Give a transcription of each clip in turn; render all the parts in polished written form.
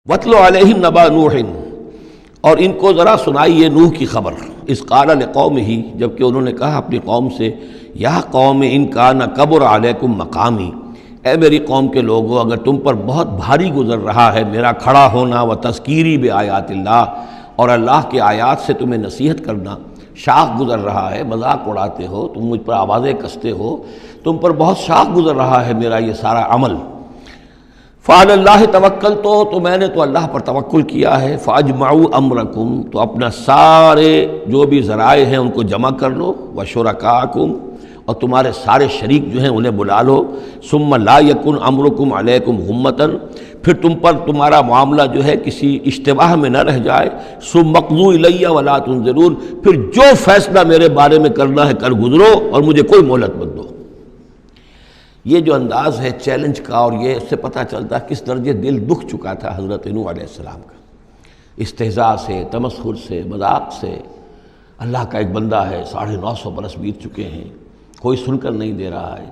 وَاتْلُ عَلَيْهِمْ نَبَأَ نُوحٍ، اور ان کو ذرا سنائیے نوح کی خبر، اذ قال لقومہ، جبکہ انہوں نے کہا اپنی قوم سے، یا قوم ان کان کبر علیکم مقامی، اے میری قوم کے لوگو، اگر تم پر بہت بھاری گزر رہا ہے میرا کھڑا ہونا، و تذکیری بآیات اللہ، اور اللہ کے آیات سے تمہیں نصیحت کرنا، شاق گزر رہا ہے، مذاق اڑاتے ہو تم، مجھ پر آوازیں کستے ہو، تم پر بہت شاق گزر رہا ہے میرا یہ سارا عمل، فعلی اللہ توکلت، تو میں نے تو اللہ پر توکل کیا ہے، فاجمعوا امرکم، تو اپنا سارے جو بھی ذرائع ہیں ان کو جمع کر لو، وشرکاکم، اور تمہارے سارے شریک جو ہیں انہیں بلا لو، ثم لا یکن امرکم علیکم غمۃ، پھر تم پر تمہارا معاملہ جو ہے کسی اشتباہ میں نہ رہ جائے، ثم اقضوا الی ولا تنظرون، پھر جو فیصلہ میرے بارے میں کرنا ہے کر گزرو اور مجھے کوئی مہلت مت دو۔ یہ جو انداز ہے چیلنج کا، اور یہ اس سے پتہ چلتا ہے کس درجے دل دکھ چکا تھا حضرت نوح علیہ السلام کا، استہزاء سے، تمسخر سے، مذاق سے۔ اللہ کا ایک بندہ ہے، 950 برس بیت چکے ہیں، کوئی سن کر نہیں دے رہا ہے،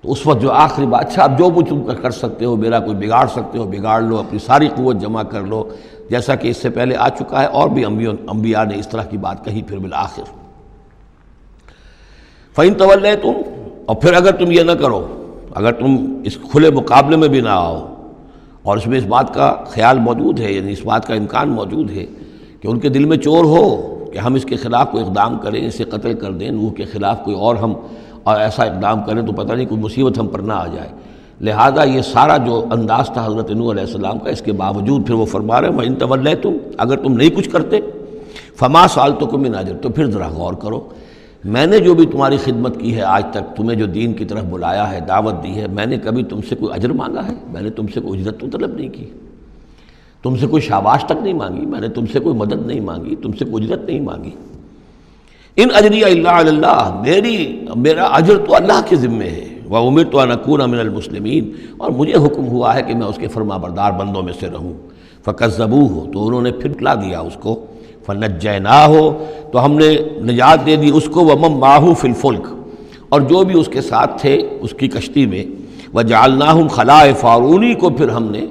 تو اس وقت جو آخری بات، اچھا اب جو بھی تم کر سکتے ہو، میرا کوئی بگاڑ سکتے ہو بگاڑ لو، اپنی ساری قوت جمع کر لو، جیسا کہ اس سے پہلے آ چکا ہے، اور بھی انبیاء نے اس طرح کی بات کہی۔ پھر بالآخر فَإِن تَوَلَّيْتُمْ، اور پھر اگر تم یہ نہ کرو، اگر تم اس کھلے مقابلے میں بھی نہ آؤ، اور اس میں اس بات کا خیال موجود ہے، یعنی اس بات کا امکان موجود ہے کہ ان کے دل میں چور ہو کہ ہم اس کے خلاف کوئی اقدام کریں، اسے قتل کر دیں، نوح کے خلاف کوئی اور ہم ایسا اقدام کریں تو پتہ نہیں کوئی مصیبت ہم پر نہ آ جائے، لہذا یہ سارا جو انداز تھا حضرت نوح علیہ السلام کا، اس کے باوجود پھر وہ فرما رہے ہیں وَإِن تَوَلَّيْتُمْ، اگر تم نہیں کچھ کرتے، فَمَا سَأَلْتُكُم مِّنْ أَجْرٍ، تو پھر ذرا غور کرو، میں نے جو بھی تمہاری خدمت کی ہے آج تک، تمہیں جو دین کی طرف بلایا ہے، دعوت دی ہے، میں نے کبھی تم سے کوئی اجر مانگا ہے؟ میں نے تم سے کوئی اجرت تو طلب نہیں کی، تم سے کوئی شاباش تک نہیں مانگی، میں نے تم سے کوئی مدد نہیں مانگی، تم سے کوئی اجرت نہیں مانگی۔ ان اجری الا علی اللہ، میرا اجر تو اللہ کے ذمے ہے، وامرت ان اکون من المسلمین، اور مجھے حکم ہوا ہے کہ میں اس کے فرما بردار بندوں میں سے رہوں۔ فکذبوہ، تو انہوں نے پھٹلا دیا اس کو، فنجیناہ، تو ہم نے نجات دے دی اس کو، ومن معہ فی الفلک، اور جو بھی اس کے ساتھ تھے اس کی کشتی میں، وجعلناہم خلائف، اور انہی کو پھر ہم نے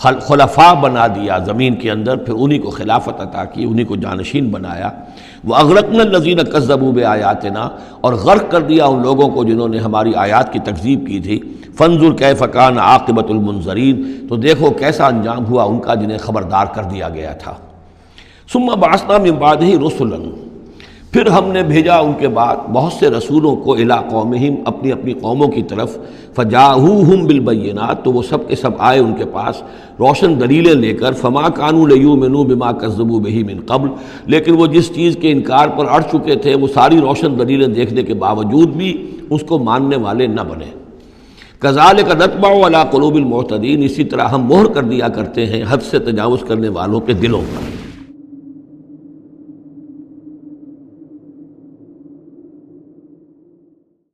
خلفاء بنا دیا زمین کے اندر، پھر انہی کو خلافت عطا کی، انہی کو جانشین بنایا۔ وَأَغْرَقْنَا الَّذِينَ كَذَّبُوا بِآيَاتِنَا، اور غرق کر دیا ان لوگوں کو جنہوں نے ہماری آیات کی تکذیب کی تھی۔ فَانظُرْ كَيْفَ كَانَ عَاقِبَةُ الْمُنذَرِينَ، تو دیکھو کیسا انجام ہوا ان کا جنہیں خبردار کر دیا گیا تھا۔ ثُمَّ بَعَثْنَا مِن بَعْدِهِ رُسُلًا، پھر ہم نے بھیجا ان کے بعد بہت سے رسولوں کو، اِلیٰ قومہم، اپنی اپنی قوموں کی طرف، فجاءوہم بالبینات، تو وہ سب کے سب آئے ان کے پاس روشن دلیلیں لے کر، فما کانوا لیؤمنوا بما کذبوا بہ من قبل، لیکن وہ جس چیز کے انکار پر اڑ چکے تھے وہ ساری روشن دلیلیں دیکھنے کے باوجود بھی اس کو ماننے والے نہ بنے۔ کذالک نطبع علی قلوب المعتدین، اسی طرح ہم مہر کر دیا کرتے ہیں حد سے تجاوز کرنے والوں کے دلوں پر۔